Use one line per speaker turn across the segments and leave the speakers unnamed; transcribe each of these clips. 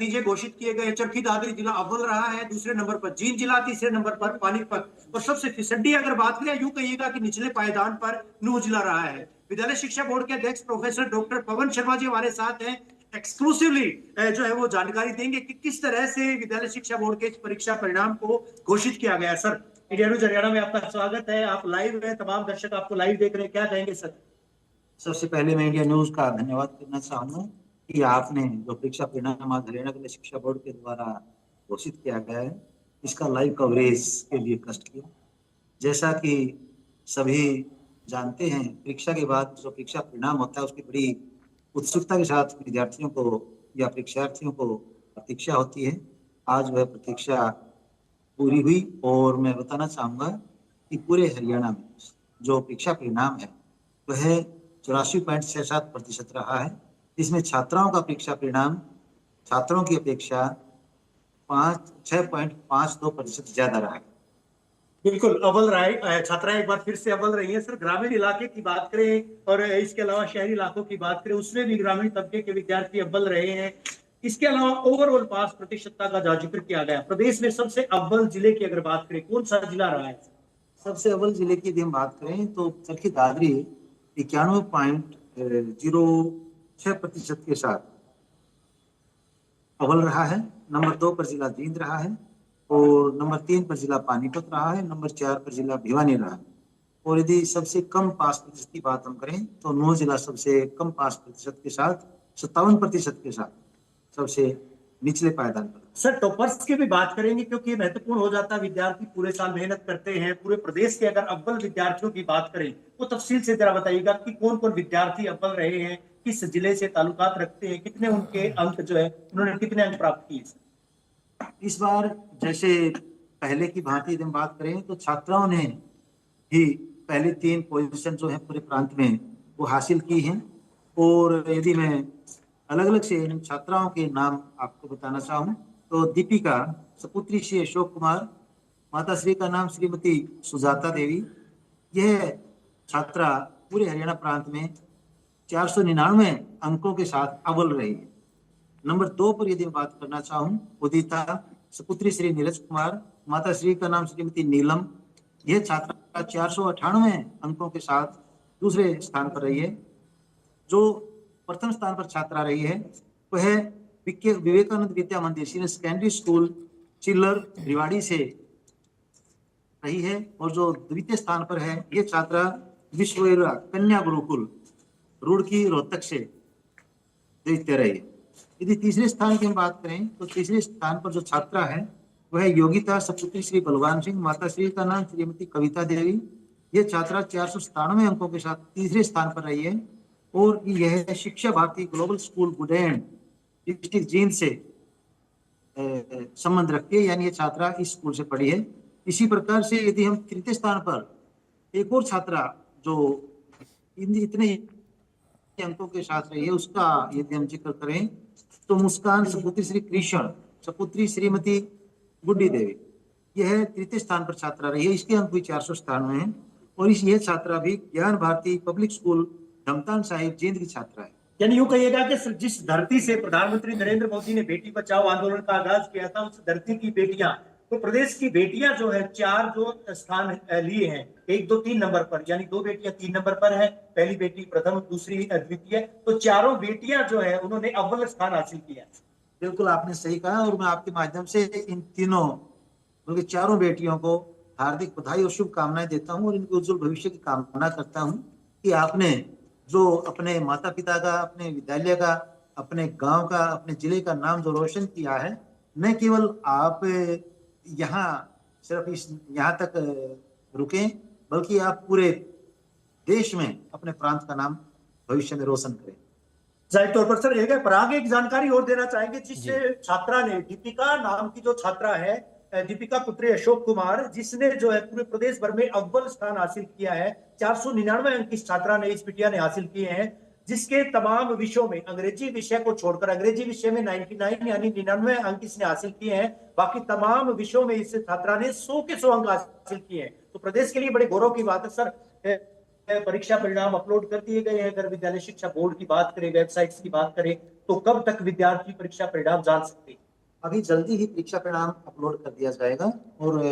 नतीजे घोषित किए गए। चरखी दादरी जिला अव्वल रहा है, दूसरे नंबर पर जींद जिला, तीसरे नंबर पर पानीपत और सबसे फिसड्डी अगर बात करें, यूं कहिएगा कि निचले पायदान पर नूह जिला रहा है। विद्यालय शिक्षा बोर्ड के अध्यक्ष प्रोफेसर डॉक्टर पवन शर्मा जी हमारे साथ हैं, एक्सक्लूसिवली जो है वो जानकारी देंगे कि किस तरह से विद्यालय शिक्षा बोर्ड के इस परीक्षा परिणाम को घोषित किया गया। सर, इंडिया न्यूज हरियाणा में आपका स्वागत है, आप लाइव हैं, तमाम दर्शक आपको लाइव देख रहे हैं, क्या कहेंगे सर?
सबसे पहले मैं इंडिया न्यूज का धन्यवाद करना चाहूंगा कि आपने जो परीक्षा परिणाम आज हरियाणा के शिक्षा बोर्ड के द्वारा घोषित किया गया है, इसका लाइव कवरेज के लिए कष्ट किया। जैसा कि सभी जानते हैं, परीक्षा के बाद जो परीक्षा परिणाम होता है उसकी बड़ी उत्सुकता के साथ विद्यार्थियों को या परीक्षार्थियों को प्रतीक्षा होती है। आज वह प्रतीक्षा पूरी हुई और मैं बताना चाहूंगा कि पूरे हरियाणा में जो परीक्षा परिणाम है वह 84.67% रहा है। इसमें छात्राओं का परीक्षा परिणाम छात्रों की अपेक्षा 6.52% ज्यादा रहा है।
बिल्कुल अव्वल रहा, छात्राएं एक बार फिर से अव्वल रही हैं। सर, ग्रामीण इलाके की बात करें और इसके अलावा शहरी इलाकों की बात करें, उसमें भी ग्रामीण तबके के विद्यार्थी अव्वल रहे हैं। इसके अलावा ओवरऑल पास प्रतिशतता का जो जिक्र किया गया, प्रदेश में सबसे अव्वल जिले की अगर बात करें, कौन सा जिला रहा है?
सबसे अव्वल जिले की यदि हम बात करें तो चरखी दादरी 91.06% के साथ अव्वल रहा है। नंबर 2 पर जिला जींद रहा है और नंबर 3 पर जिला पानीपत रहा है, नंबर 4 पर जिला भिवानी रहा है। और यदि सबसे कम पास प्रतिशत की बात हम करें तो नूह जिला सबसे कम पास प्रतिशत के साथ 57% के साथ सबसे निचले पायदान पर।
सर, टॉपर्स की भी बात करेंगे क्योंकि महत्वपूर्ण हो जाता है। विद्यार्थी पूरे साल मेहनत करते हैं। पूरे प्रदेश के अगर अव्वल विद्यार्थियों की बात करें तो तफसील से जरा बताइएगा कि कौन कौन विद्यार्थी अव्वल रहे हैं, किस जिले से ताल्लुकात रखते हैं, कितने उनके अंक जो है, उन्होंने कितने अंक प्राप्त किए?
इस बार जैसे पहले की भांति यदि हम बात करें तो छात्राओं ने ही पहले 3 पोजीशन जो है पूरे प्रांत में वो हासिल की हैं। और यदि मैं अलग अलग से इन छात्राओं के नाम आपको बताना चाहूँ तो दीपिका, सपुत्री श्री अशोक कुमार, माता श्री का नाम श्रीमती सुजाता देवी। यह छात्रा पूरे हरियाणा प्रांत में 499 अंकों के साथ अव्वल रही है। नंबर 2 पर यदि मैं बात करना चाहूँ, उदिता, सपुत्री श्री नीरज कुमार, माता श्री का नाम श्रीमती नीलम। यह छात्रा 498 अंकों के साथ दूसरे स्थान पर रही है। जो प्रथम स्थान पर छात्रा रही है वह विवेकानंद विद्या मंदिर सीनियर सेकेंडरी स्कूल चिल्लर रिवाड़ी से रही है। और जो द्वितीय स्थान पर है यह छात्रा विश्व कन्या गुरुकुल रुड़की रोहतक से द्वितीय रही है। यदि तीसरे स्थान की हम बात करें तो तीसरे स्थान पर जो छात्रा है वह योगिता, सपुत्री श्री बलवान सिंह, माता श्री का नाम श्रीमती कविता देवी। यह छात्रा 497 अंकों के साथ तीसरे स्थान पर रही है। और यह शिक्षा भारती ग्लोबल स्कूल गुडेन डिस्ट्रिक्ट जींद से संबंध रखती है, यानी ये छात्रा इस स्कूल से पढ़ी है। इसी प्रकार से यदि हम तृतीय स्थान पर एक और छात्रा जो इतने अंकों के साथ रही है उसका यदि हम जिक्र करें तो मुस्कान, सपुत्री श्री कृष्ण, सपुत्री श्रीमती गुड्डी देवी, यह तृतीय स्थान पर छात्रा रही है। इसके अंक भी 497 हैं। और यह छात्रा भी ज्ञान भारती पब्लिक स्कूल धमतान साहिब जींद की छात्रा है।
यानी यूं कहिएगा कि जिस धरती से प्रधानमंत्री नरेंद्र मोदी ने बेटी बचाओ आंदोलन का आगाज किया था, उस धरती की बेटियां, तो प्रदेश की बेटियां जो है 4 जो स्थान लिए हैं, 1, 2, 3 नंबर पर, यानी 2 बेटियां 3 नंबर पर है, पहली बेटी प्रथम, दूसरी द्वितीय, तो चारों बेटियां जो है उन्होंने अव्वल स्थान हासिल किया।
बिल्कुल आपने सही कहा और मैं आपके माध्यम से इन तीनों उनके चारों बेटियों को हार्दिक बधाई और शुभकामनाएं देता हूं और इनके उज्जवल भविष्य की कामना करता हूं कि आपने जो अपने माता पिता का, अपने विद्यालय का, अपने गांव का, अपने जिले का नाम जो रोशन किया है, न केवल आप यहाँ सिर्फ यहाँ तक रुके बल्कि आप पूरे देश में अपने प्रांत का नाम भविष्य में रोशन करें।
जाहिर तौर पर सर पराग एक जानकारी और देना चाहेंगे, जिससे छात्रा ने, दीपिका नाम की जो छात्रा है, दीपिका पुत्री अशोक कुमार, जिसने जो है पूरे प्रदेश भर में अव्वल स्थान हासिल किया है। 499 अंक इस छात्रा ने, इस बिटिया ने हासिल किए हैं, जिसके तमाम विषयों में, अंग्रेजी विषय को छोड़कर, अंग्रेजी विषय में 99 यानी 99 अंक इसने हासिल किए हैं। बाकी तमाम विषयों में इस छात्रा ने 100 के 100 अंक हासिल किए हैं। तो प्रदेश के लिए बड़े गौरव की बात है। सर, परीक्षा परिणाम अपलोड कर दिए गए हैं। अगर विद्यालय शिक्षा बोर्ड की बात करें, वेबसाइट्स की बात करें, तो कब तक विद्यार्थी परीक्षा परिणाम जान सकते हैं?
अभी जल्दी ही परीक्षा परिणाम अपलोड कर दिया जाएगा और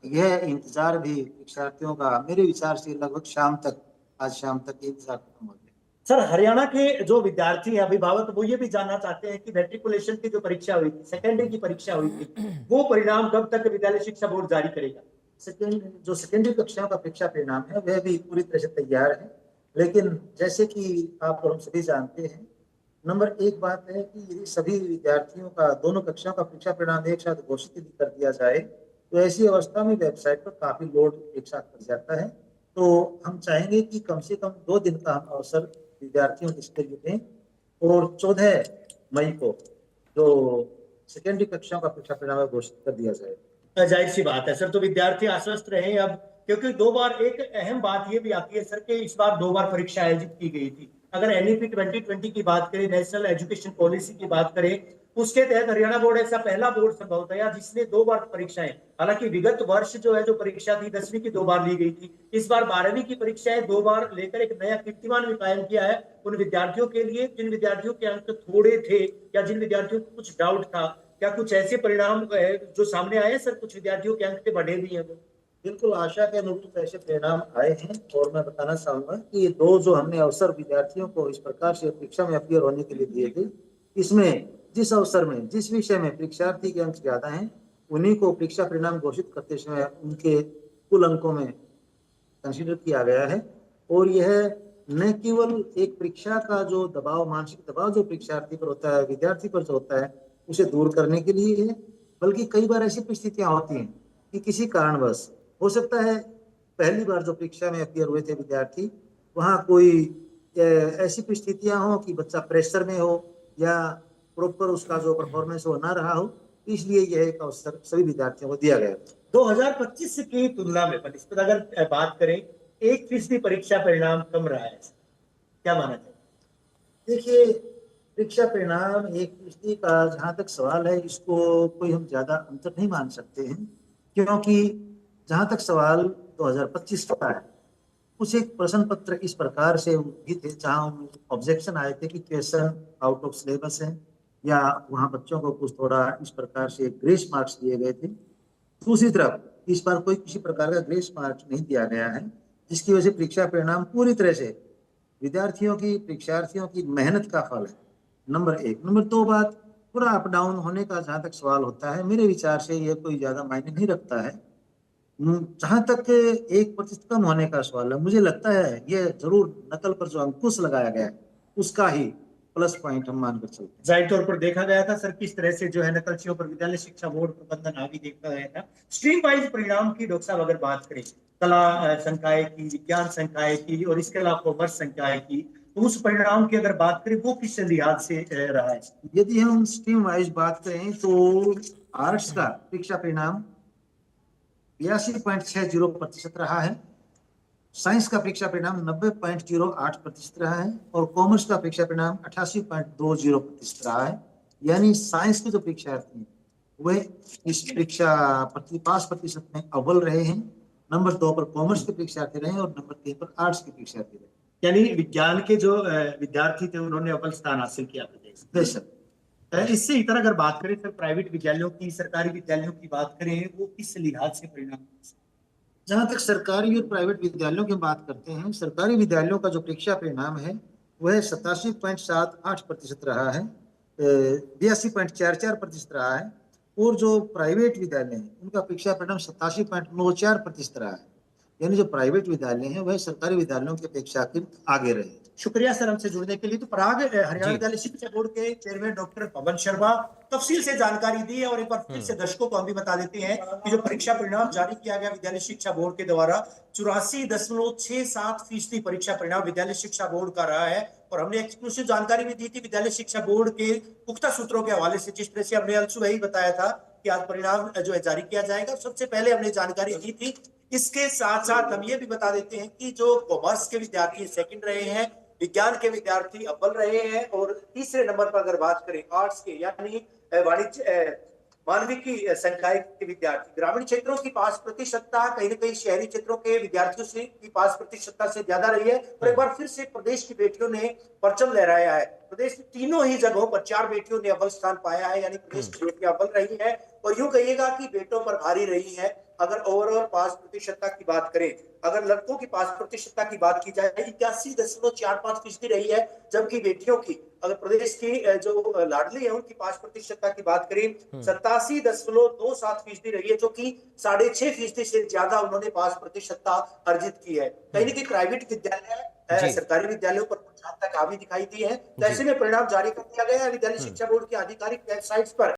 यह इंतजार भी परीक्षार्थियों का मेरे विचार से लगभग शाम तक, आज शाम तक ये इंतजार खत्म हो जाएगा।
सर, हरियाणा के जो विद्यार्थी हैं, अभिभावक, वो ये भी जानना चाहते हैं कि मैट्रिकुलेशन की जो परीक्षा हुई थी, सेकेंडरी की परीक्षा हुई थी, वो परिणाम कब तक विद्यालय शिक्षा बोर्ड जारी करेगा?
सेकेंडरी कक्षाओं का परीक्षा परिणाम है वह भी पूरी तरह से तैयार है, लेकिन जैसे कि आप और हम सभी जानते हैं, नंबर एक बात है कि यदि सभी विद्यार्थियों का दोनों कक्षाओं का परीक्षा परिणाम एक साथ घोषित यदि कर दिया जाए तो ऐसी अवस्था में वेबसाइट पर काफी लोड एक साथ पड़ जाता है। तो हम चाहेंगे कि कम से कम 2 दिन का हम अवसर विद्यार्थियों के लिए दें और 14 मई को जो सेकेंडरी कक्षाओं का परीक्षा परिणाम घोषित कर दिया जाए।
जाहिर सी बात है सर, तो विद्यार्थी आश्वस्त रहे अब, क्योंकि 2 बार, एक अहम बात ये भी आती है सर कि इस बार 2 बार परीक्षा आयोजित की गई थी। अगर एनईपी 2020 की बात करें, नेशनल एजुकेशन पॉलिसी की बात करें, उसके तहत हरियाणा बोर्ड ऐसा पहला बोर्ड संभवतः जिसने 2 बार परीक्षाएं, हालांकि विगत वर्ष जो है जो परीक्षा थी 10वीं की 2 बार ली गई थी, इस बार 12वीं की परीक्षाएं 2 बार लेकर एक नया कीर्तिमान भी कायम किया है उन विद्यार्थियों के लिए जिन विद्यार्थियों के अंक थोड़े थे या जिन विद्यार्थियों को कुछ डाउट था। क्या कुछ ऐसे परिणाम जो सामने आए सर? कुछ विद्यार्थियों के अंक बढ़े भी हैं वो?
बिल्कुल आशा के अनुरूप ऐसे परिणाम आए हैं और मैं बताना चाहूंगा कि ये 2 जो हमने अवसर विद्यार्थियों को इस प्रकार से परीक्षा में अपीयर होने के लिए दिए थे, इसमें जिस अवसर में जिस विषय में परीक्षार्थी के अंक ज्यादा हैं उन्हीं को परीक्षा परिणाम घोषित करते समय उनके कुल अंकों में कंसीडर किया गया है। और यह न केवल एक परीक्षा का जो दबाव, मानसिक दबाव जो परीक्षार्थी पर होता है, विद्यार्थी पर जो होता है, उसे दूर करने के लिए है, बल्कि कई बार ऐसी परिस्थितियां होती हैं कि किसी कारणवश हो सकता है पहली बार जो परीक्षा में अपीयर हुए थे विद्यार्थी, वहाँ कोई ऐसी परिस्थितियां हो कि बच्चा प्रेशर में हो या प्रॉपर उसका जो परफॉर्मेंस हो ना रहा हो, इसलिए यह एक अवसर सभी विद्यार्थियों को दिया गया।
2025 की तुलना में पर अगर बात करें, 1% परीक्षा परिणाम कम रहा है, क्या माना जाए?
देखिए, परीक्षा परिणाम 1% का जहाँ तक सवाल है, इसको कोई हम ज्यादा अंतर नहीं मान सकते हैं, क्योंकि जहाँ तक सवाल 2025 का है, कुछ एक प्रश्न पत्र इस प्रकार से भी थे जहाँ ऑब्जेक्शन आए थे कि क्वेश्चन आउट ऑफ सिलेबस है या वहाँ बच्चों को कुछ थोड़ा इस प्रकार से ग्रेस मार्क्स दिए गए थे। दूसरी तरफ इस बार कोई किसी प्रकार का ग्रेस मार्क्स नहीं दिया गया है, जिसकी वजह से परीक्षा परिणाम पूरी तरह से परीक्षार्थियों की मेहनत का फल है। नंबर एक। नंबर दो बात, पूरा अप डाउन होने का जहाँ तक सवाल होता है, मेरे विचार से यह कोई ज्यादा मायने नहीं रखता है। जहां तक 1% कम होने का सवाल है, मुझे लगता है यह जरूर नकल पर जो अंकुश लगाया गया है उसका ही प्लस पॉइंट हम मानकर चलते हैं।
जाहिर तौर पर देखा गया था सर किस तरह से जो है नकलचियों पर विद्यालय शिक्षा बोर्ड प्रबंधन आदि देखा गया था। स्ट्रीम वाइज परिणाम की डॉक्टर साहब अगर बात करें, कला संकाय की, विज्ञान संकाय की और इसके अलावा कॉमर्स संकाय की, तो उस परिणाम की अगर बात करें वो किस लिहाज से रहा है?
यदि हम स्ट्रीम वाइज बात करें तो आर्ट्स का परीक्षा परिणाम 82.60% रहा है, साइंस का परीक्षा परिणाम 90.08% रहा है और कॉमर्स का परीक्षा परिणाम 88.20% रहा है। यानी साइंस के जो परीक्षार्थी हैं वह इस परीक्षा पास प्रतिशत में अव्वल रहे हैं, नंबर 2 पर कॉमर्स के परीक्षार्थी रहे और नंबर 3 पर आर्ट्स के परीक्षार्थी रहे।
यानी विज्ञान के जो विद्यार्थी थे उन्होंने अव्वल स्थान हासिल किया प्रदेश। इससे इतर अगर बात करें सर प्राइवेट विद्यालयों की, सरकारी विद्यालयों की बात करें, वो किस लिहाज से परिणाम?
जहां तक सरकारी और प्राइवेट विद्यालयों की बात करते हैं, सरकारी विद्यालयों का जो परीक्षा परिणाम है वह 87.78% रहा है, 82.44% रहा है और जो प्राइवेट विद्यालय हैं उनका परीक्षा परिणाम 87.94% रहा है। यानी जो प्राइवेट विद्यालय हैं वह सरकारी विद्यालयों की अपेक्षाकृत आगे रहे।
शुक्रिया सर हमसे जुड़ने के लिए। तो पराग, हरियाणा विद्यालय शिक्षा बोर्ड के चेयरमैन डॉक्टर पवन शर्मा तफसील से जानकारी दी है और एक बार फिर से दर्शकों को हम भी बता देते हैं कि जो परीक्षा परिणाम जारी किया गया विद्यालय शिक्षा बोर्ड के द्वारा 84.67% परीक्षा परिणाम विद्यालय शिक्षा बोर्ड का रहा है। और हमने एक्सक्लूसिव जानकारी भी दी थी विद्यालय शिक्षा बोर्ड के पुख्ता सूत्रों के हवाले से, जिस तरह से हमने अंशु यही बताया था कि आज परिणाम जो है जारी किया जाएगा। सबसे पहले हमने जानकारी दी थी। इसके साथ साथ हम ये भी बता देते हैं कि जो कॉमर्स के विद्यार्थी सेकंड रहे हैं, विज्ञान के विद्यार्थी अव्वल रहे हैं और तीसरे नंबर पर अगर बात करें आर्ट्स के यानी वाणिज्य मानविकी संकाय के विद्यार्थी, ग्रामीण क्षेत्रों की पास प्रतिशतता कहीं न कहीं शहरी क्षेत्रों के विद्यार्थियों से की पास प्रतिशतता से ज्यादा रही है। और एक बार फिर से प्रदेश की बेटियों ने परचम लहराया है। प्रदेश की तीनों ही जगहों पर 4 बेटियों ने अव्वल स्थान पाया है, यानी प्रदेश की बेटियां अव्वल रही है। और यूं कहिएगा कि बेटों पर भारी रही है। अगर ओवरऑल पास प्रतिशतता की बात करें, अगर लड़कों की पास प्रतिशतता की बात की जाए 81.45% रही है, जबकि बेटियों की, अगर प्रदेश की जो लाडली है उनकी पास प्रतिशतता की बात करें 87.27% रही है, जो कि 6.5% से ज्यादा उन्होंने पास प्रतिशतता अर्जित की है। कहीं ना कहीं प्राइवेट विद्यालय
जी
सरकारी विद्यालयों पर कुछ हद तक हावी दिखाई दी है। तो
जी
ऐसे में परिणाम जारी कर दिया गया है। विद्यालय
हम्म।
शिक्षा बोर्ड की आधिकारिक वेबसाइट्स पर